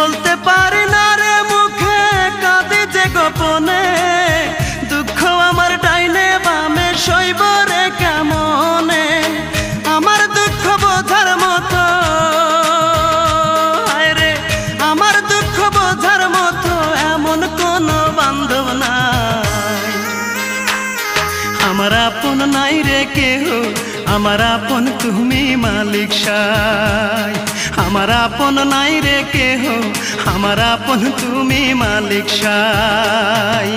বলতে পারি না রে মুখে, কাঁদি যে গোপনে, দুঃখ আমার ডাইনে বামে সইব রে কেমনে। আমার দুঃখ বোঝার মতো, রে আমার দুঃখ বোঝার মতো এমন কোনো বান্ধব নাই। আমার আপন নাই রে কেহ, আমার আপন তুমি মালিক সাই। আমার আপন নাই রে কেহ, আমার আপন তুমি মালিক সাই।